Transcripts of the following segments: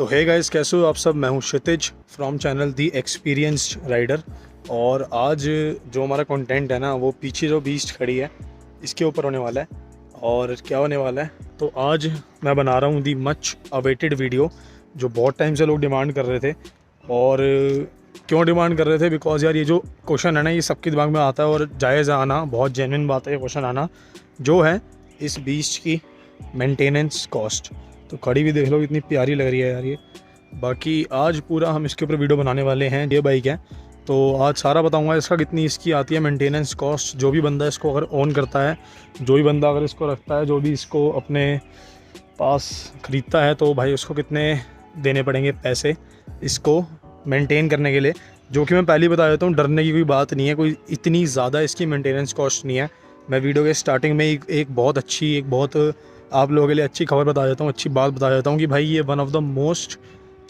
तो hey guys, कैसे हो आप सब। मैं हूं Kshitij from channel the experienced rider. और आज जो हमारा कंटेंट है ना, वो पीछे जो बीस्ट खड़ी है इसके ऊपर होने वाला है। और क्या होने वाला है, तो आज मैं बना रहा हूं दी मच अवेटेड वीडियो जो बहुत टाइम से लोग डिमांड कर रहे थे। और क्यों डिमांड कर रहे थे, बिकॉज यार ये जो क्वेश्चन है ना, ये सबके दिमाग में आता है और जायज़ आना बहुत जेन्युइन बात है। ये क्वेश्चन आना जो है इस बीस्ट की मेंटेनेंस कॉस्ट। तो खड़ी भी देख लो, इतनी प्यारी लग रही है यार ये। बाकी आज पूरा हम इसके ऊपर वीडियो बनाने वाले हैं। ये बाइक है तो आज सारा बताऊंगा इसका कितनी इसकी आती है मेंटेनेंस कॉस्ट। जो भी बंदा इसको अगर ओन करता है, जो भी बंदा अगर इसको रखता है, जो भी इसको अपने पास ख़रीदता है, तो भाई उसको कितने देने पड़ेंगे पैसे इसको मेंटेन करने के लिए। जो कि मैं पहले ही बता देता हूँ, डरने की कोई बात नहीं है, कोई इतनी ज़्यादा इसकी मेंटेनेंस कॉस्ट नहीं है। मैं वीडियो के स्टार्टिंग में एक बहुत आप लोगों के लिए अच्छी खबर बता देता हूँ, अच्छी बात बता देता हूँ कि भाई ये one of the most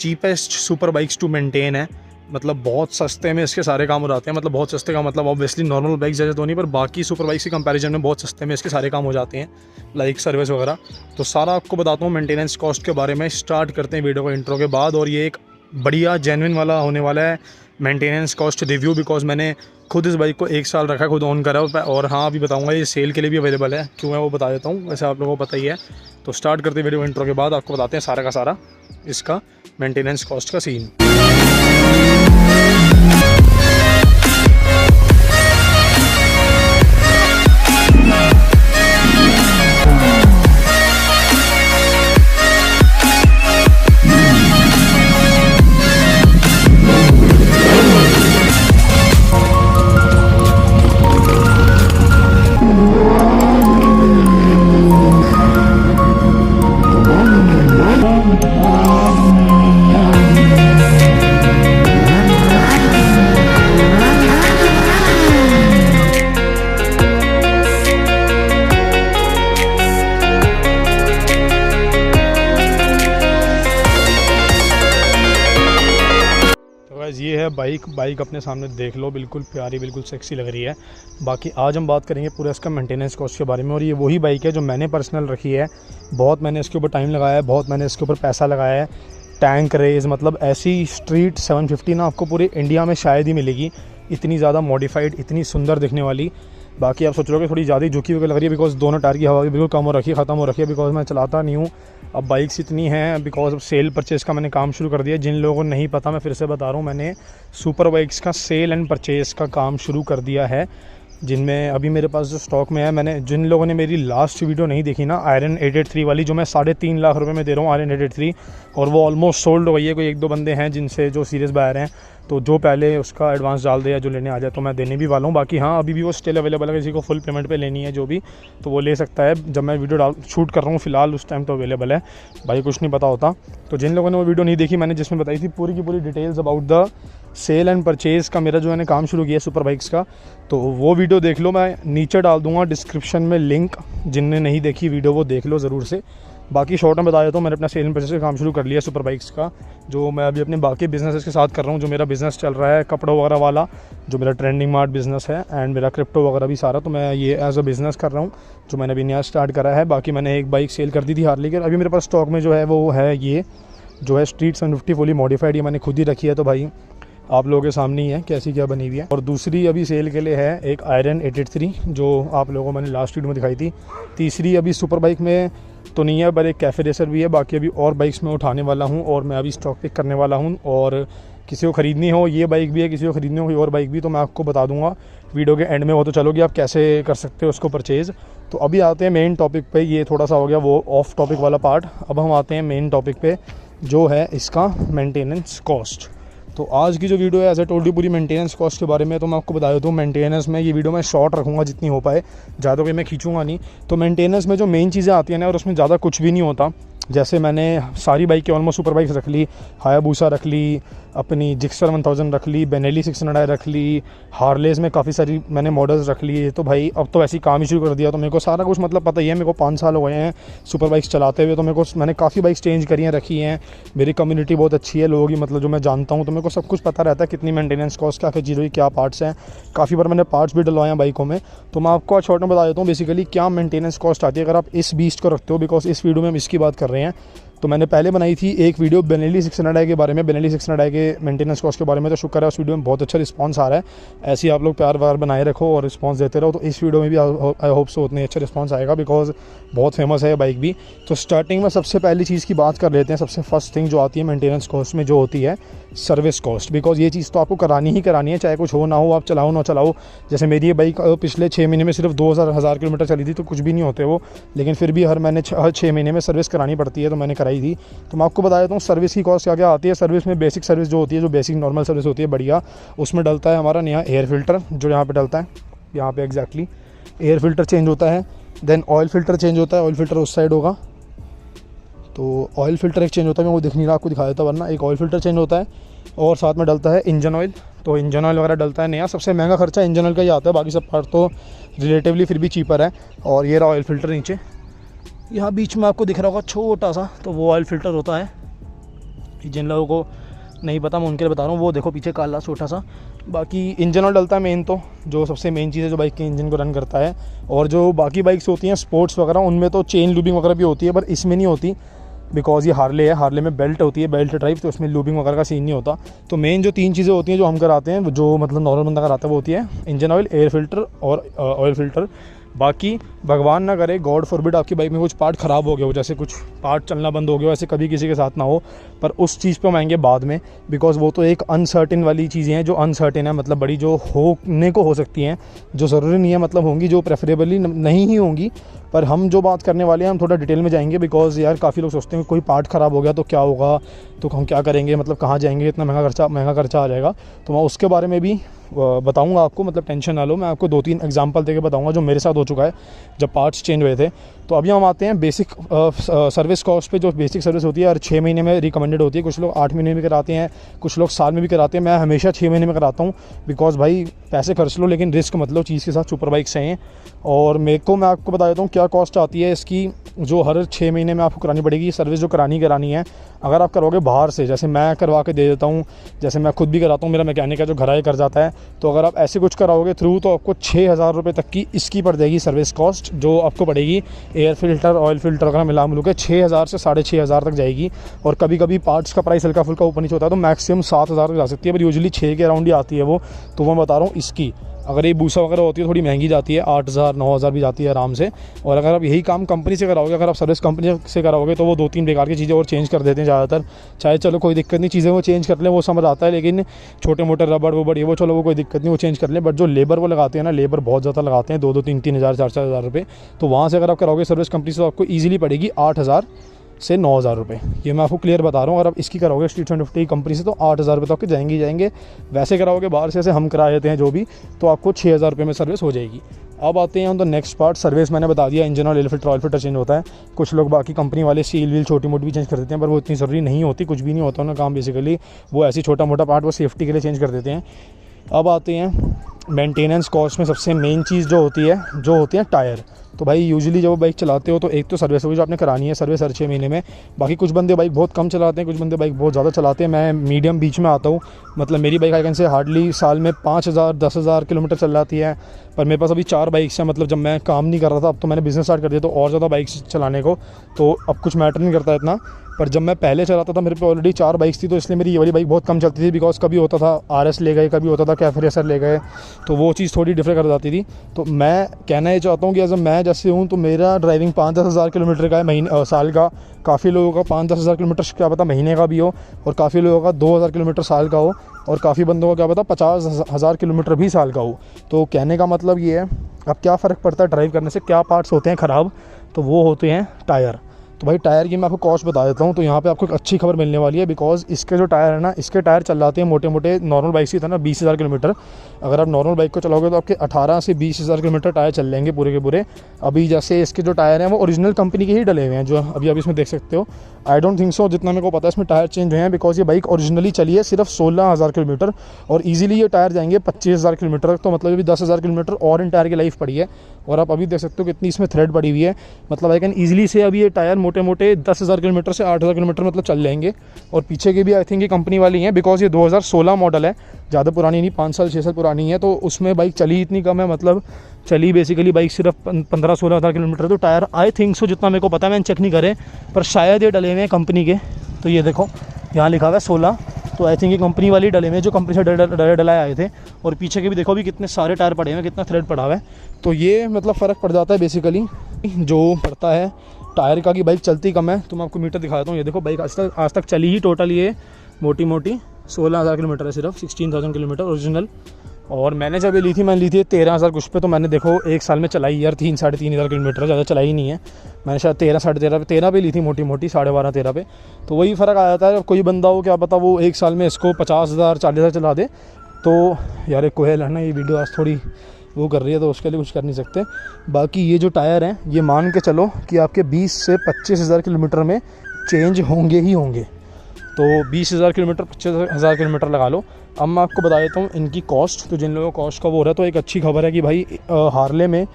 cheapest super bikes to maintain है। मतलब बहुत सस्ते में इसके सारे काम हो जाते हैं। मतलब बहुत सस्ते का मतलब ऑब्वियसली नॉर्मल बाइक्स जैसे तो नहीं, पर बाकी सुपर बाइक्स के कंपैरिजन में बहुत सस्ते में इसके सारे काम हो जाते हैं, लाइक सर्विस वगैरह। तो सारा आपको बताता हूँ मेंटेनेंस कॉस्ट के बारे में। स्टार्ट करते हैं वीडियो को इंट्रो के बाद। और ये एक बढ़िया जेन्युइन वाला होने वाला है मेंटेनेंस कॉस्ट रिव्यू, बिकॉज मैंने खुद इस बाइक को 1 साल रखा, खुद ऑन करा। और हाँ, अभी बताऊंगा ये सेल के लिए भी अवेलेबल है, क्यों है वो बता देता हूँ, वैसे आप लोगों को पता ही है। तो स्टार्ट करते वीडियो इंट्रो के बाद आपको बताते हैं सारा का सारा इसका मेंटेनेंस कॉस्ट का सीन। ये है बाइक अपने सामने देख लो, बिल्कुल प्यारी, बिल्कुल सेक्सी लग रही है। बाकी आज हम बात करेंगे पूरा इसका मेंटेनेंस कॉस्ट के बारे में। और ये वही बाइक है जो मैंने पर्सनल रखी है। बहुत मैंने इसके ऊपर टाइम लगाया है, बहुत मैंने इसके ऊपर पैसा लगाया है। टैंक रेस, मतलब ऐसी स्ट्रीट 750 ना आपको पूरे इंडिया में शायद ही मिलेगी, इतनी ज़्यादा मॉडिफाइड, इतनी सुंदर दिखने वाली। बाकी आप सोच रहे हो कि थोड़ी ज़्यादा झुकी हुई लग रही है, बिकॉज दोनों टायर की हवा भी बिल्कुल कम हो रखी है, ख़त्म हो रखी है, बिकॉज मैं चलाता नहीं हूँ। अब बाइक्स इतनी हैं, बिकॉज अब सेल परचेज़ का मैंने काम शुरू कर दिया। जिन लोगों को नहीं पता, मैं फिर से बता रहा हूँ, मैंने सुपर बाइक्स का सेल एंड परचेज़ का काम शुरू कर दिया है, जिनमें अभी मेरे पास जो स्टॉक में है। मैंने जिन लोगों ने मेरी लास्ट वीडियो नहीं देखी ना, आयरन 883 वाली, जो मैं 3.5 लाख रुपए में दे रहा हूँ आयरन 883, और वो ऑलमोस्ट सोल्ड हो गई है। कोई 1-2 बंदे हैं जिनसे जो सीरियस बायर हैं, तो जो पहले उसका एडवांस डाल दे या जो लेने आ जाए, तो मैं देने भी वाला हूँ। बाकी हाँ, अभी भी वो स्टिल अवेलेबल है, किसी को फुल पेमेंट पे लेनी है जो भी, तो वो ले सकता है। जब मैं वीडियो शूट कर रहा हूँ फ़िलहाल उस टाइम तो अवेलेबल है, भाई कुछ नहीं पता होता। तो जिन लोगों ने वो वीडियो नहीं देखी, मैंने जिसमें बताई थी पूरी की पूरी details about the sale and purchase का, मेरा जो मैंने काम शुरू किया सुपर बाइक्स का, तो वो वीडियो देख लो। मैं नीचे डाल दूँगा डिस्क्रिप्शन में लिंक, जिनने नहीं देखी वीडियो वो देख लो ज़रूर से। बाकी शॉर्ट में बता देता हूँ, मैंने अपना सेल एंड परचेज़ का काम शुरू कर लिया सुपर बाइक्स का, जो मैं अभी अपने बाकी बिजनेस के साथ कर रहा हूँ। जो मेरा बिज़नेस चल रहा है कपड़ों वगैरह वाला, जो मेरा ट्रेंडिंग मार्ट बिज़नेस है, एंड मेरा क्रिप्टो वगैरह भी सारा, तो मैं ये एज अ बिज़नेस कर रहा हूँ, जो मैंने अभी नया स्टार्ट करा है। बाकी मैंने एक बाइक सेल कर दी थी हार्ली की, अभी मेरे पास स्टॉक में जो है वो है ये जो है स्ट्रीट 750 फुली मॉडिफाइड। ये मैंने खुद ही रखी है, तो भाई आप लोगों के सामने ही है कैसी क्या बनी हुई है। और दूसरी अभी सेल के लिए है एक आयरन 883, जो आप लोगों को मैंने लास्ट वीडियो में दिखाई थी। तीसरी अभी सुपर बाइक में तो नहीं है, पर एक कैफ़े रेसर भी है। बाकी अभी और बाइक्स में उठाने वाला हूँ, और मैं अभी स्टॉक पिक करने वाला हूँ। और किसी को ख़रीदनी हो ये बाइक भी है, किसी को ख़रीदनी हो कोई और बाइक भी, तो मैं आपको बता दूंगा वीडियो के एंड में। वो तो चलोगी आप कैसे कर सकते हो उसको परचेज़। तो अभी आते हैं मेन टॉपिक पे। ये थोड़ा सा हो गया वो ऑफ टॉपिक वाला पार्ट। अब हम आते हैं मेन टॉपिक पे, जो है इसका मेंटेनेंस कॉस्ट। तो आज की जो वीडियो है, एज ए टोल्ड यू, पूरी मेंटेनेंस कॉस्ट के बारे में। तो मैं आपको बता देता हूँ मेंटेनेंस में ये वीडियो मैं शॉर्ट रखूँगा जितनी हो पाए, ज़्यादा कोई मैं खींचूंगा नहीं। तो मेंटेनेंस में जो मेन चीज़ें आती हैं ना, और उसमें ज़्यादा कुछ भी नहीं होता। जैसे मैंने सारी बाइक की ऑलमोस्ट सुपर बाइक्स रख ली, हायाबूसा रख ली, अपनी जिक्सर 1000 रख ली, बेनेली 600 रख ली, हार्लेज़ में काफ़ी सारी मैंने मॉडल्स रख लिए। तो भाई अब तो ऐसे ही काम ही शुरू कर दिया, तो मेरे को सारा कुछ मतलब पता ही है। मेरे को 5 साल हो गए हैं सुपर बाइक्स चलाते हुए, तो मैंने काफ़ी बाइक्स चेंज करी हैं, रखी हैं। मेरी कम्युनिटी बहुत अच्छी है, लोगों की, मतलब जो मैं जानता हूँ, तो मेरे को सब कुछ पता रहता है कितनी मेंटेनेंस कॉस्ट, क्या क्या चीज़ों की क्या पार्ट्स हैं। काफ़ी बार मैंने पार्ट्स भी डलवाए हैं बाइकों में। तो मैं आपको आज शॉर्ट में बता देता हूँ बेसिकली क्या मेंटेनेंस कॉस्ट आती है अगर आप इस बीस्ट को रखते हो, बिकॉज इस वीडियो में हम इसकी बात कर रहे हैं। तो मैंने पहले बनाई थी एक वीडियो बेनेली 600i के बारे में, बेनेली 600i के मेंटेनेंस कॉस्ट के बारे में। तो शुक्र है उस वीडियो में बहुत अच्छा रिस्पांस आ रहा है। ऐसे ही आप लोग प्यार व्यार बनाए रखो और रिस्पांस देते रहो। तो इस वीडियो में भी आई होप सो उतने अच्छा रिस्पांस आएगा, बिकॉज बहुत फेमस है बाइक भी। तो स्टार्टिंग में सबसे पहली चीज़ की बात कर लेते हैं। सबसे फर्स्ट थिंग जो आती है मेंटेनेंस कॉस्ट में, जो होती है सर्विस कॉस्ट। बिकॉज ये चीज़ तो आपको करानी ही करानी है, चाहे कुछ हो ना हो, आप चलाओ ना चलाओ। जैसे मेरी ये बाइक पिछले 6 महीने में सिर्फ 2000 किलोमीटर चली थी, तो कुछ भी नहीं होते वो, लेकिन फिर भी हर 6 महीने में सर्विस करानी पड़ती है, तो मैंने कराई थी। तो मैं आपको बता देता हूँ सर्विस की कॉस्ट क्या क्या आती है। सर्विस में बेसिक सर्विस जो होती है, जो बेसिक नॉर्मल सर्विस होती है बढ़िया, उसमें डलता है हमारा नया एयर फिल्टर, जो यहाँ पे डलता है, यहाँ पे एग्जैक्टली एयर फिल्टर चेंज होता है। देन ऑयल फिल्टर चेंज होता है, ऑयल फिल्टर उस साइड होगा, तो ऑयल फिल्टर एक चेंज होता है, मैं वो दिख नहीं रहा, आपको दिखा देता वरना। एक ऑयल फिल्टर चेंज होता है और साथ में डलता है इंजन ऑयल। तो इंजन ऑयल वगैरह डलता है नया। सबसे महंगा खर्चा इंजन ऑयल का ही आता है, बाकी सब पार्ट तो रिलेटिवली फिर भी चीपर है। और ये रहा ऑयल फिल्टर नीचे, यहाँ बीच में आपको दिख रहा होगा छोटा सा, तो वो ऑयल फिल्टर होता है। जिन लोगों को नहीं पता मैं उनके लिए बता रहा हूँ, वो देखो पीछे काला छोटा सा। बाकी इंजन ऑयल डलता है मेन, तो जो सबसे मेन चीज़ है जो बाइक के इंजन को रन करता है। और जो बाकी बाइक्स होती हैं स्पोर्ट्स वगैरह, उनमें तो चेन लूबिंग वगैरह भी होती है, पर इसमें नहीं होती, बिकॉज ये हार्ले है। हार्ले में बेल्ट होती है, बेल्ट ड्राइव, तो उसमें लूबिंग वगैरह का सीन नहीं होता। तो मेन जो 3 चीज़ें होती हैं जो हम कराते हैं, जो मतलब नॉर्मल बंदा कराता है, वो होती है इंजन ऑयल, एयर फिल्टर और ऑयल फिल्टर। बाकी भगवान ना करे, गॉड फॉरबिड, आपकी बाइक में कुछ पार्ट ख़राब हो गया हो, जैसे कुछ पार्ट चलना बंद हो गया हो, ऐसे कभी किसी के साथ ना हो। पर उस चीज़ पे हम आएंगे बाद में, बिकॉज वो तो एक अनसर्टेन वाली चीज़ें हैं, जो अनसर्टेन है, मतलब बड़ी जो होने को हो सकती हैं, जो ज़रूरी नहीं है मतलब होंगी, जो प्रेफरेबली नहीं ही होंगी। पर हम जो बात करने वाले हैं हम थोड़ा डिटेल में जाएंगे, बिकॉज यार काफ़ी लोग सोचते हैं कोई पार्ट ख़राब हो गया तो क्या होगा, तो हम क्या करेंगे, मतलब कहाँ जाएंगे, इतना महंगा खर्चा आ जाएगा। तो मैं उसके बारे में भी बताऊंगा आपको, मतलब टेंशन ना लो। मैं आपको 2-3 एग्जांपल देके बताऊंगा जो मेरे साथ हो चुका है जब पार्ट्स चेंज हुए थे। तो अभी हम आते हैं बेसिक सर्विस कॉस्ट पे। जो बेसिक सर्विस होती है हर 6 महीने में रिकमेंडेड होती है। कुछ लोग 8 महीने में कराते हैं, कुछ लोग साल में भी कराते हैं। मैं हमेशा 6 महीने में कराता हूँ, बिकॉज भाई पैसे खर्च लो लेकिन रिस्क मतलब चीज़ के साथ सुपर बाइक से हैं। और मैं आपको बता देता हूँ क्या कॉस्ट आती है इसकी, जो हर 6 महीने में आपको करानी पड़ेगी। सर्विस जो करानी है, अगर आप करोगे बाहर से, जैसे मैं करवा के दे देता हूँ, जैसे मैं खुद भी कराता हूँ, मेरा मैकेनिक है जो घर आए कर जाता है, तो अगर आप ऐसे कुछ कराओगे थ्रू, तो आपको 6000 रुपये तक की इसकी पड़ जाएगी सर्विस कॉस्ट, जो आपको पड़ेगी एयर फिल्टर ऑयल फिल्टर वगैरह मिला मिलू के 6000 से 6500 तक जाएगी। और कभी कभी पार्ट्स का प्राइस हल्का फुल्का ऊपर नीचे होता है, तो मैक्सिमम 7000 तक जा सकती है, पर यूजुअली 6 के अराउंड ही आती है वो। तो मैं बता रहा हूँ इसकी, अगर ये बूसा वगैरह होती है थोड़ी महंगी जाती है, 8000-9000 भी जाती है आराम से। और अगर आप यही काम कंपनी से कराओगे, अगर आप सर्विस कंपनी से कराओगे, तो वो 2-3 बेकार की चीज़ें और चेंज कर देते हैं ज़्यादातर। चाहे चलो कोई दिक्कत नहीं, चीज़ें वो चेंज कर लें, वो समझ आता है, लेकिन छोटे मोटे रबड़ वबड़ ये वो चलो वो कोई दिक्कत नहीं, वो चेंज कर लें। बट जो लेबर वो लगाते हैं ना, लेबर बहुत ज़्यादा लगाते हैं, 2-2, 3-3 हज़ार, 4-4 हज़ार रुपये। तो वहाँ से अगर आप कराओगे सर्विस कंपनी से, तो आपको ईजिली पड़ेगी 8000 से 9000 रुपये। ये मैं आपको क्लियर बता रहा हूँ। और आप इसकी कराओगे स्ट्रीट 150 कंपनी से, तो 8000 रुपये तो आपके जाएंगे ही जाएंगे। वैसे कराओगे बाहर से, ऐसे हम करा देते हैं जो भी, तो आपको 6000 रुपये में सर्विस हो जाएगी। अब आते हैं हम द नेक्स्ट पार्ट। सर्विस मैंने बता दिया, इंजन ऑयल फिल्टर चेंज होता है। कुछ लोग बाकी कंपनी वाले सील व्हील छोटी मोटी भी चेंज कर देते हैं, पर वो इतनी ज़रूरी नहीं होती, कुछ भी नहीं होता उनका काम बेसिकली। वो ऐसी छोटा मोटा पार्ट वो सेफ्टी के लिए चेंज कर देते हैं। अब आते हैं मेंटेनेंस कॉस्ट में सबसे मेन चीज़ जो होती है टायर। तो भाई यूजुअली जब बाइक चलाते हो, तो एक तो सर्विस होगी जो आपने करानी है, सर्विस हर 6 महीने में। बाकी कुछ बंदे बाइक बहुत कम चलाते हैं, कुछ बंदे बाइक बहुत ज़्यादा चलाते हैं। मैं मीडियम बीच में आता हूँ, मतलब मेरी bike I can say hardly साल में 5000-10,000 किलोमीटर चल जाती है। पर मेरे पास अभी 4 बाइक्स हैं, मतलब जब मैं काम नहीं कर रहा था, अब तो मैंने बिज़नेस स्टार्ट कर दिया, तो और ज़्यादा बाइक्स चलाने को, तो अब कुछ मैटर नहीं करता इतना। पर जब मैं पहले चलाता था, मेरे पे ऑलरेडी 4 बाइक्स थी, तो इसलिए मेरी ये वाली बाइक बहुत कम चलती थी। बिकॉज कभी होता था RS ले गए, कभी होता था कैफ रेसर ले गए, तो वो चीज़ थोड़ी डिफर कर जाती थी। तो मैं कहना ये चाहता हूँ कि मैं जैसे हूँ, तो मेरा ड्राइविंग 5-10 हज़ार किलोमीटर का है साल का। काफ़ी लोगों का 5-10 हज़ार किलोमीटर क्या पता महीने का भी हो, और काफ़ी लोगों का 2000 किलोमीटर साल का हो, और काफ़ी बंदों का क्या पता 50,000 किलोमीटर भी साल का हो। तो कहने का मतलब ये है, अब क्या फ़र्क पड़ता है ड्राइव करने से, क्या पार्ट्स होते हैं ख़राब, तो वो होते हैं टायर। तो भाई टायर की मैं आपको कॉस्ट बता देता हूँ। तो यहाँ पे आपको एक अच्छी खबर मिलने वाली है, बिकॉज इसके जो टायर है ना, इसके टायर चल जाते हैं मोटे मोटे नॉर्मल बाइक से था ना 20,000 किलोमीटर। अगर आप नॉर्मल बाइक को चलाओगे तो आपके 18 से 20,000 किलोमीटर टायर चल जाएंगे पूरे के पूरे। अभी जैसे इसके जो टायर हैं वो ओरिजिनल कंपनी के ही डले हुए हैं, जो अभी आप इसमें देख सकते हो। आई डोंट थिंक सो, जितना मेरे को पता है इसमें टायर चेंज हुए हैं, बिकॉज ये बाइक ओरिजिनली चली है सिर्फ 16,000 किलोमीटर, और ईजिली ये टायर जाएंगे 25,000 किलोमीटर तक। तो मतलब अभी 10,000 किलोमीटर और इन टायर की लाइफ पड़ी है। और आप अभी देख सकते हो कितनी इसमें थ्रेड पड़ी हुई है, मतलब आई कैन ईजिली से अभी ये टायर मोटे मोटे 10,000 किलोमीटर से 8,000 किलोमीटर मतलब चल जाएंगे। और पीछे की भी आई थिंक ये कंपनी वाली हैं, बिकॉज ये 2016 मॉडल है, ज़्यादा पुरानी नहीं, 5 साल 6 साल पुरानी है। तो उसमें बाइक चली इतनी कम है, मतलब चली बेसिकली बाइक सिर्फ 15-16 हज़ार किलोमीटर। तो टायर आई थिंक सो, जितना मेरे को पता है, मैंने चेक नहीं करे, पर शायद ये डले हुए हैं कंपनी के। तो ये देखो यहाँ लिखा हुआ है 16, तो आई थिंक ये कंपनी वाली डले हुए हैं जो कंपनी से डलाए आए थे। और पीछे के भी देखो भी कितने सारे टायर पड़े हुए हैं, कितना थ्रेड पड़ा हुआ है। तो ये मतलब फ़र्क पड़ जाता है बेसिकली जो पड़ता है टायर का, कि बाइक चलती कम है। तो मैं आपको मीटर दिखाता हूँ। ये देखो बाइक आज तक चली ही टोटल ये मोटी मोटी 16,000 किलोमीटर है, सिर्फ 16,000 किलोमीटर ओरिजिनल। और मैंने जब ये ली थी, मैंने ली थी 13,000 कुछ पे। तो मैंने देखो 1 साल में चलाई यार 3-3.5 हज़ार किलोमीटर, ज़्यादा चलाई नहीं है। मैंने शायद 13 पे ली थी मोटी मोटी, 12.5-13 पे। तो वही फ़र्क आ जाता है। कोई बंदा हो क्या पता वो 1 साल में इसको 50,000 40,000 चला दे। तो यार एक कोयल है ना, ये वीडियो आज थोड़ी वो कर रही है, तो उसके लिए कुछ कर नहीं सकते। बाकी ये जो टायर हैं, ये मान के चलो कि आपके 20 से 25,000 किलोमीटर में चेंज होंगे ही होंगे। तो 20,000 किलोमीटर 25,000 किलोमीटर लगा लो। अब मैं आपको बता देता हूँ इनकी कॉस्ट। तो जिन लोगों को कॉस्ट का वो हो रहा है, तो एक अच्छी खबर है कि भाई हार्ले में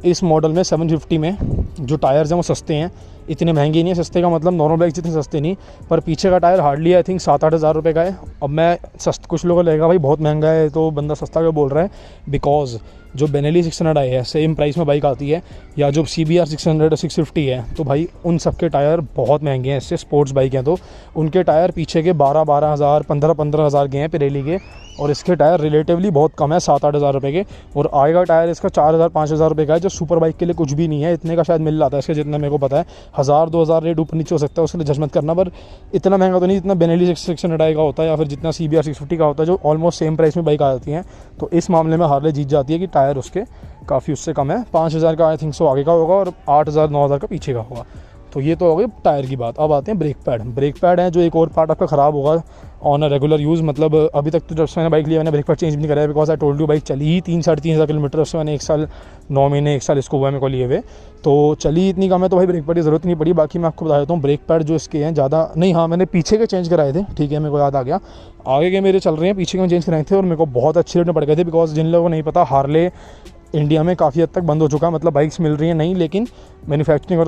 इस मॉडल में 750 में जो टायर्स हैं वो सस्ते हैं, इतने महंगे नहीं है। सस्ते का मतलब नॉर्मल बाइक जितने सस्ते नहीं, पर पीछे का टायर हार्डली आई थिंक 7-8 हज़ार रुपये का है। अब मैं कुछ लोगों को लगेगा भाई बहुत महंगा है, तो बंदा सस्ता क्यों बोल रहा है, बिकॉज जो बेनेली 600 आई है, सेम प्राइस में बाइक आती है, या जो CBR 600 650 है, तो भाई उन सब के टायर बहुत महंगे हैं। इससे स्पोर्ट्स बाइक हैं तो उनके टायर पीछे के 12-12 हज़ार 15-15 हज़ार के हैं पिरेली के, और इसके टायर रिलेटिवली बहुत कम है, 7-8 हज़ार रुपये के। और आगे का टायर इसका 4,000-5,000 रुपये का है, जो सुपर बाइक के लिए कुछ भी नहीं है। इतने का शायद मिल जाता है इसके, जितना मेरे को पता है। 1,000-2,000 रेट ऊपर नीचे हो सकता है, उसके लिए जज मत करना, पर इतना महंगा तो नहीं जितना बेनेली 600 का होता है, या फिर जितना CBR 650 का होता है, जो ऑलमोस्ट सेम प्राइस में बाइक आ जाती हैं। तो इस मामले में हार्ले जीत जाती है कि टायर उसके काफ़ी उससे कम है। 5,000 का आई थिंक सो आगे का होगा, और 8,000-9,000 का पीछे का होगा। तो ये तो हो गई टायर की बात। अब आते हैं ब्रेक पैड। ब्रेक पैड है जो एक और पार्ट आपका ख़राब होगा ऑन अ रेगुलर यूज़। मतलब अभी तक तो जब से मैंने बाइक लिया, मैंने ब्रेक पैड चेंज भी नहीं कराया, because I told you bike चली ही 3-3.5 हज़ार किलोमीटर। उससे मैंने 1 साल 9 महीने 1 साल इसको हुआ मेरे को लिए हुए, तो चली इतनी कम है, तो भाई ब्रेक पैड की ज़रूरत नहीं पड़ी। बाकी मैं आपको बता देता हूँ ब्रेक पैड जो इसके हैं ज़्यादा नहीं, हाँ मैंने पीछे के चेंज कराए थे, ठीक है, मेरे को याद आ गया। आगे के मेरे चल रहे हैं, पीछे के मैं चेंज कराए थे, और मेरे को बहुत अच्छे रेट में पड़ गए थे। बिकॉज जिन लोगों को नहीं पता, हार्ले इंडिया में काफ़ी हद तक बंद हो चुका है, मतलब बाइक्स मिल रही हैं नहीं, लेकिन मैन्युफैक्चरिंग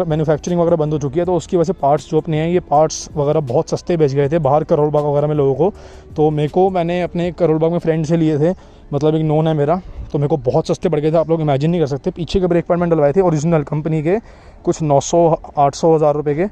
वगैरह बंद हो चुकी है। तो उसकी वजह से पार्ट्स जो अपने हैं, ये पार्ट्स वगैरह बहुत सस्ते बेच गए थे बाहर करोल बाग वगैरह में लोगों को। तो मैंने अपने करोल बाग में फ्रेंड से लिए थे, मतलब एक नोन है मेरा, तो मेरे को बहुत सस्ते पड़ गए थे, आप लोग इमेजिन नहीं कर सकते। पीछे के ब्रेक पैड मैंने डलवाए थे ओरिजिनल कंपनी के, कुछ 900-800 हज़ार रुपये के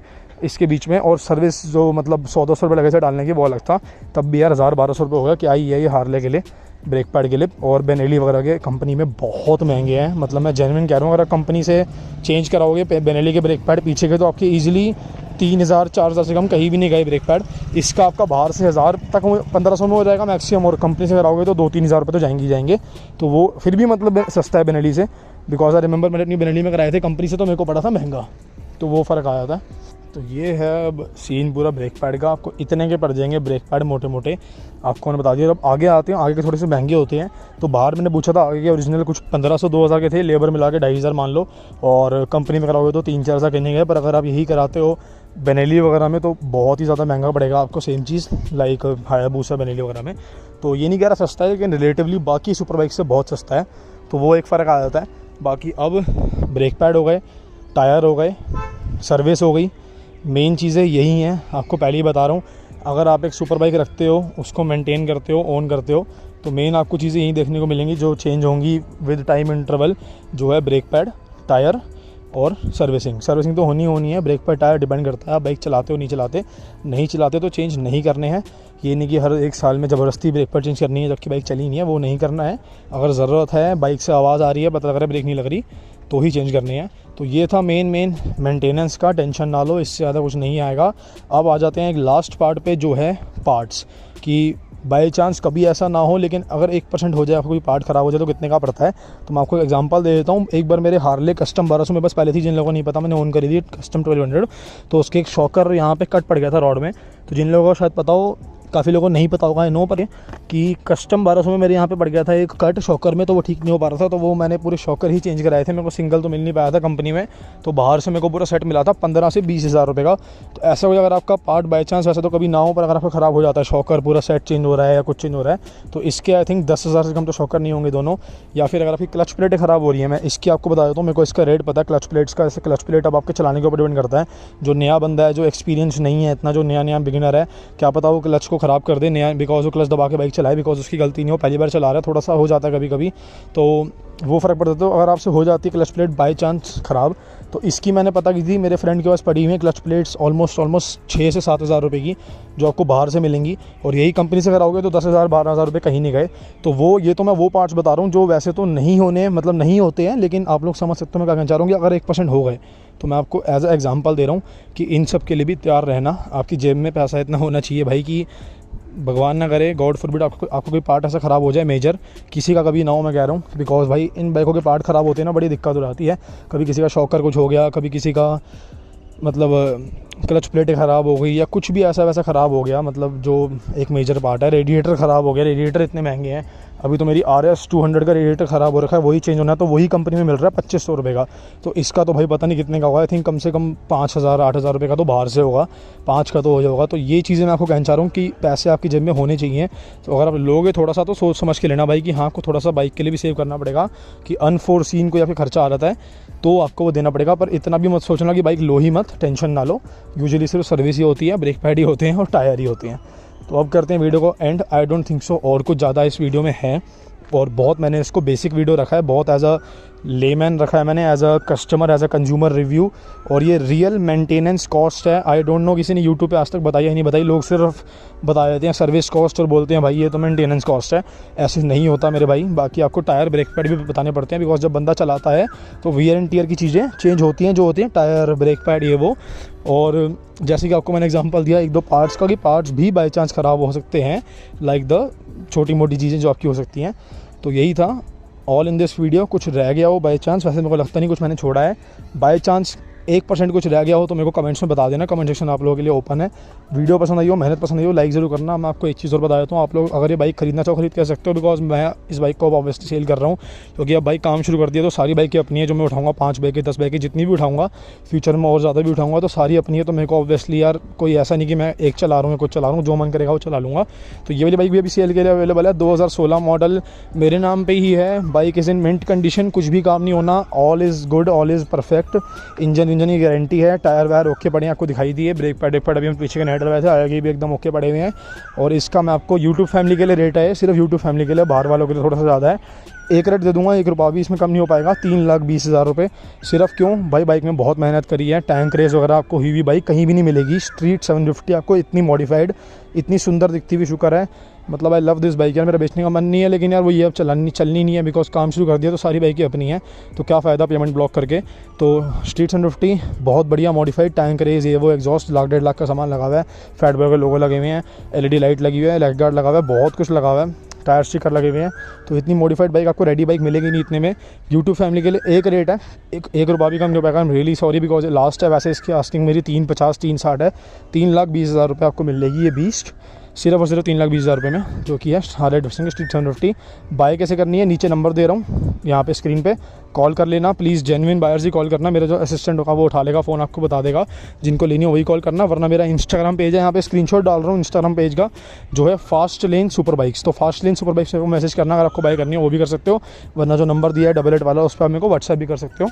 इसके बीच में। और सर्विस जो मतलब 100-200 रुपये लगे थे डालने की, वो अलग था। तब भी यार 1,000-1,200 रुपये हो गया, क्या ही है ये हार्ले के लिए ब्रेक पैड के लिए। और बेनेली वगैरह के कंपनी में बहुत महंगे हैं, मतलब मैं जेन्युइन कह रहा हूँ। अगर कंपनी से चेंज कराओगे बेनेली के ब्रेक पैड पीछे के, तो आपके ईजिली 3,000-4,000 से कम कहीं भी नहीं गए ब्रेक पैड। इसका आपका बाहर से 1,000 तक 1,500 में हो जाएगा मैक्सिमम, और कंपनी से कराओगे तो 2-3 हज़ार रुपये तो जाएंगे। तो वो फिर भी मतलब सस्ता है बेनेली से, बिकॉज आई रिमेंबर मैंने अपनी बेनेली में कराए थे कंपनी से, तो मेरे को पड़ा था महंगा, तो वो फ़र्क आया था। तो ये है अब सीन पूरा ब्रेक पैड का। आपको इतने के पड़ जाएंगे ब्रेक पैड मोटे मोटे, आपको मैंने बता दिया। अब आगे आते हैं, आगे के थोड़े से महंगे होते हैं। तो बाहर मैंने पूछा था, आगे के ओरिजिनल कुछ 1,500-2,000 के थे, लेबर मिला के 2,500 मान लो, और कंपनी में कराओगे तो 3-4 हज़ार कहने गए। पर अगर आप यही कराते हो बेनेली वगैरह में, तो बहुत ही ज़्यादा महंगा पड़ेगा आपको सेम चीज़, लाइक हायाबुसा बेनेली वगैरह में। तो ये नहीं कह रहा सस्ता है, लेकिन रिलेटिवली बाकी सुपर बाइक से बहुत सस्ता है, तो वो एक फ़र्क आ जाता है। बाकी अब ब्रेक पैड हो गए, टायर हो गए, सर्विस हो गई, मेन चीज़ें यही हैं। आपको पहले ही बता रहा हूँ, अगर आप एक सुपर बाइक रखते हो, उसको मेंटेन करते हो, ओन करते हो, तो मेन आपको चीज़ें यही देखने को मिलेंगी जो चेंज होंगी विद टाइम इंटरवल, जो है ब्रेक पैड, टायर और सर्विसिंग तो होनी है। ब्रेक पैड टायर डिपेंड करता है आप बाइक चलाते हो नहीं चलाते, नहीं चलाते तो चेंज नहीं करने हैं। ये नहीं कि हर 1 साल में ज़बरदस्ती ब्रेक पैड चेंज करनी है जबकि बाइक चली नहीं है, वो नहीं करना है। अगर ज़रूरत है, बाइक से आवाज़ आ रही है, पता लग रहा है ब्रेक नहीं लग रही, तो ही चेंज करनी है। तो ये था मेन मेंटेनेंस का, टेंशन ना लो, इससे ज़्यादा कुछ नहीं आएगा। अब आ जाते हैं एक लास्ट पार्ट पे, जो है पार्ट्स, कि बाई चांस कभी ऐसा ना हो, लेकिन अगर 1% हो जाए, आपको कोई पार्ट ख़राब हो जाए तो कितने का पड़ता है। तो मैं आपको एक एग्जांपल दे देता हूँ। एक बार मेरे हार्ले कस्टम 1200 में बस पहले थी, जिन लोगों को नहीं पता, मैंने ऑन करी थी कस्टम 1200, तो उसके एक शॉकर यहाँ पे कट पड़ गया था रॉड में। तो जिन लोगों को शायद पता हो, काफ़ी लोगों को नहीं पता होगा, नो पर कि कस्टम 1200 में मेरे यहाँ पे पड़ गया था एक कट शॉकर में, तो वो ठीक नहीं हो पा रहा था, तो वो मैंने पूरे शॉकर ही चेंज कराए थे। मेरे को सिंगल तो मिल नहीं पाया था कंपनी में, तो बाहर से मेरे को पूरा सेट मिला था 15 से 20 हज़ार रुपये का। तो ऐसा हो, अगर आपका पार्ट बाई चांस, वैसे तो कभी ना हो, पर अगर आपका ख़राब हो जाता है, शॉकर पूरा सेट चेंज हो रहा है या कुछ चेंज हो रहा है, तो इसके आई थिंक 10,000 से कम तो शॉकर नहीं होंगे दोनों। या फिर अगर आपकी क्लच प्लेटें ख़राब हो रही है, मैं इसकी आपको बता देता हूँ, मेरे को इसका रेट पता है क्लच प्लेट्स का। ऐसे क्लच प्लेट अब आपके चलाने के ऊपर डिपेंड करता है। जो नया बंदा है, जो एक्सपीरियंस नहीं है इतना, जो नया बिगिनर है, क्या पता वो क्लच को ख़राब कर दे नया, बिकॉज वो क्लच दबा के बाइक चलाए, बिकॉज उसकी गलती नहीं हो, पहली बार चला रहा है, थोड़ा सा हो जाता है कभी कभी, तो वो फ़र्क पड़ता है। तो अगर आपसे हो जाती है क्लच प्लेट बाई चांस ख़राब, तो इसकी मैंने पता की थी, मेरे फ्रेंड के पास पड़ी हुई है क्लच प्लेट्स ऑलमोस्ट 6 से 7 हज़ार रुपये की, जो आपको बाहर से मिलेंगी, और यही कंपनी से कराओगे तो 10,000 12,000 रुपये कहीं नहीं गए। तो वो, ये तो मैं वो पार्ट्स बता रहा हूँ जो वैसे तो नहीं होने, मतलब नहीं होते हैं, लेकिन आप लोग समझ सकते हो मैं क्या कहना चाह रहा हूँ, कि अगर 1% हो गए, तो मैं आपको एज ए एग्जांपल दे रहा हूँ कि इन सब के लिए भी तैयार रहना। आपकी जेब में पैसा इतना होना चाहिए भाई कि भगवान ना करे, गॉड फॉरबिड, आपको कोई पार्ट ऐसा ख़राब हो जाए मेजर, किसी का कभी ना हो, मैं कह रहा हूँ, बिकॉज भाई इन बाइकों के पार्ट ख़राब होते हैं ना, बड़ी दिक्कत हो जाती है। कभी किसी का शॉकर कुछ हो गया, कभी किसी का मतलब क्लच प्लेटें ख़राब हो गई, या कुछ भी ऐसा वैसा ख़राब हो गया, मतलब जो एक मेजर पार्ट है। रेडिएटर ख़राब हो गया, रेडिएटर इतने महंगे हैं, अभी तो मेरी RS 200 का रेडिएटर ख़राब हो रखा है, वही चेंज होना है, तो वही कंपनी में मिल रहा है 2500 रुपये का। तो इसका तो भाई पता नहीं कितने का होगा, आई थिंक कम से कम 5,000 8,000 रुपये का तो बाहर से होगा, 5 का तो हो जाएगा। तो ये चीज़ें मैं आपको कहना चाह रहा हूँ कि पैसे आपकी जेब में होने चाहिए। तो अगर आप लोगे थोड़ा सा, तो सोच समझ के लेना भाई, कि हाँ, आपको थोड़ा सा बाइक के लिए भी सेव करना पड़ेगा, कि अनफोर्सीन को या फिर खर्चा आ जाता है तो आपको वो देना पड़ेगा। पर इतना भी मत सोचना कि बाइक लो ही मत, टेंशन ना लो, यूजुअली सिर्फ सर्विस ही होती है, ब्रेक पैड ही होते हैं और टायर ही होते हैं। तो अब करते हैं वीडियो को and. I don't think so और कुछ ज़्यादा इस वीडियो में है, और बहुत मैंने इसको बेसिक वीडियो रखा है, बहुत एज अ लेमैन रखा है मैंने, as a customer, as a consumer review. और ये रियल मेंटेनेंस कॉस्ट है। आई डोंट नो किसी ने यूट्यूब पे आज तक बताई है नहीं बताई, लोग सिर्फ बता देते हैं सर्विस कॉस्ट और बोलते हैं भाई ये तो मेंटेनेंस कॉस्ट है। ऐसे नहीं होता मेरे भाई। बाकी आपको टायर ब्रेक पैड भी बताने पड़ते हैं, बिकॉज जब बंदा चलाता है तो वियर एंड टियर की चीज़ें चेंज होती हैं, जो होती हैं टायर, ब्रेक पैड, ये वो। और जैसे कि आपको मैंने एग्जांपल दिया 1-2 पार्ट्स का, कि पार्ट्स भी बाई चांस ख़राब हो सकते हैं, लाइक द छोटी मोटी चीज़ें जो आपकी हो सकती हैं। तो यही था ऑल इन दिस वीडियो। कुछ रह गया हो बाई चांस, वैसे मेरे को लगता नहीं कुछ मैंने छोड़ा है, बाई चांस 1% कुछ रह गया हो तो मेरे को कमेंट्स में बता देना। कमेंट सेक्शन आप लोगों के लिए ओपन है। वीडियो पसंद आई हो, मेहनत पसंद आई हो, लाइक ज़रूर करना। मैं आपको एक चीज़ और बता देता हूँ, आप लोग अगर ये बाइक खरीदना चाहो खरीद कर सकते हो, बिकॉज मैं इस बाइक को ऑब्वियसली सेल कर रहा हूँ, क्योंकि अब बाइक काम शुरू कर दिया तो सारी बाइकें अपनी है। जो मैं उठाऊंगा 5 बाइकें 10 बाइकें जितनी भी उठाऊंगा, फ्यूचर में और ज़्यादा भी उठाऊंगा, तो सारी अपनी है। तो मेरे को ऑब्वियसली यार कोई ऐसा नहीं कि मैं एक चला रहा हूँ, कुछ चला रहा हूँ, जो मन करेगा वो चला लूँगा। तो ये वाली बाइक भी अभी सेल के लिए अवेलेबल है। 2016 मॉडल मेरे नाम पर ही है। Bike is in mint condition, कुछ भी काम नहीं होना, all is good, all is perfect. Engine की गारंटी है, टायर वायर ओके पड़े हैं, आपको दिखाई दिए। ब्रेक पैड अभी हम पीछे के नेट डलवाए थे, आगे भी एकदम ओके पड़े हुए हैं। और इसका मैं आपको यूट्यूब फैमिली के लिए रेट है, सिर्फ यूट्यूब फैमिली के लिए, बाहर वालों के लिए थोड़ा सा ज़्यादा है। एक रेट दे दूंगा, 1 रुपया भी इसमें कम नहीं हो पाएगा। 3,20,000 रुपये सिर्फ। क्यों भाई, बाइक में बहुत मेहनत करी है, टैंक रेस वगैरह आपको हुई हुई बाइक कहीं भी नहीं मिलेगी। स्ट्रीट 750 आपको इतनी मॉडिफाइड, इतनी सुंदर दिखती हुई, शुक्र है। मतलब आई लव दिस बाइक यार। मेरा बेचने का मन नहीं है, लेकिन यार वो ये अब चलनी नहीं है, बिकॉज काम शुरू कर दिया तो सारी बाइकें अपनी हैं, तो क्या फ़ायदा पेमेंट ब्लॉक करके। तो स्ट्रीट 750 बहुत बढ़िया मॉडिफाइड, टैंक रेस, ये वो, एग्जॉस्ट 1,00,000-1.5 लाख का सामान लगा हुआ है। फैट बर्गर लोगो लगे हुए हैं, LED लाइट लगी हुई है, लेग गार्ड लगा हुआ है, बहुत कुछ लगा हुआ है, टायर स्टिकर लगे हुए हैं। तो इतनी मॉडिफाइड बाइक आपको रेडी बाइक मिलेगी नहीं इतने में। यूट्यूब फैमिली के लिए एक रेट है, एक रुपया भी कम नहीं हो पाएगा। I am really sorry, because last है। वैसे इसकी आस्किंग मेरी 350 360 है। 3,20,000 रुपये आपको मिलेगी ये बीस्ट, सिर्फ और सिर्फ 3,20,000 रुपये में, जो कि है हार्ले डेविडसन स्ट्रीट 750। बाय कैसे करनी है, नीचे नंबर दे रहा हूँ यहाँ पे स्क्रीन पे, कॉल कर लेना please. Genuine buyers he call करना, मेरा जो असिस्टेंट होगा वो उठा लेगा फ़ोन, आपको बता देगा। जिनको लेनी हो वही कॉल करना, वरना मेरा इंस्टाग्राम पेज है, यहाँ पे स्क्रीनशॉट डाल रहा हूँ इंस्टाग्राम पेज का, जो है फास्ट लेन सुपर बाइक्स। तो फास्ट लेन सुपर बाइक्स को मैसेज करना, अगर आपको बाय करनी है वो भी कर सकते हो, वरना जो नंबर दिया है 88 वाला, उस पर मेरे को व्हाट्सएप भी कर सकते हो।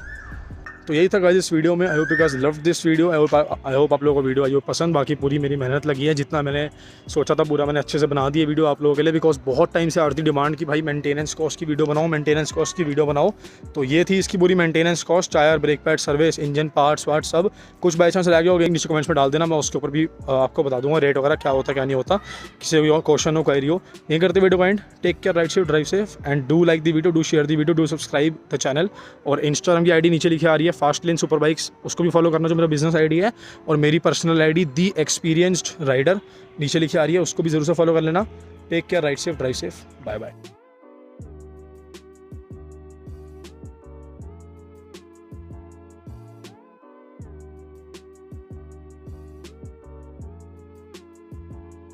तो यही था गाइस इस वीडियो में। I hope you guys love this video. I hope आप लोगों को वीडियो आई हो पसंद। बाकी पूरी मेरी मेहनत लगी है, जितना मैंने सोचा था पूरा मैंने अच्छे से बना दिया वीडियो आप लोगों के लिए, बिकॉज बहुत टाइम से आ रही थी डिमांड कि भाई मेंटेनेंस कॉस्ट की वीडियो बनाओ, मेंटेनेंस कॉस्ट की वीडियो बनाओ। तो ये थी इसकी पूरी maintenance cost, tyre, brake pad, service, engine, parts वार्ट्स सब कुछ। बाई चांस रह गया होगा नीचे कमेंट्स में डाल देना, मैं उसके ऊपर भी आपको बता दूंगा रेट वगैरह क्या होता क्या नहीं होता, किसी भी और क्वेश्चन हो, क्वेरी हो। यही करते वीडियो का end. Take care, ride safe, drive safe, and do like the video, do share the video, do subscribe the channel. और इंस्टाग्राम की ID नीचे लिखी आ रही है, फास्ट लेन सुपर बाइक्स, उसको भी फॉलो करना, जो मेरा बिजनेस ID है। और मेरी पर्सनल ID दी एक्सपीरियंस्ड राइडर नीचे लिखी आ रही है, उसको भी जरूर से फॉलो कर लेना। Take care, ride safe, drive safe, bye bye.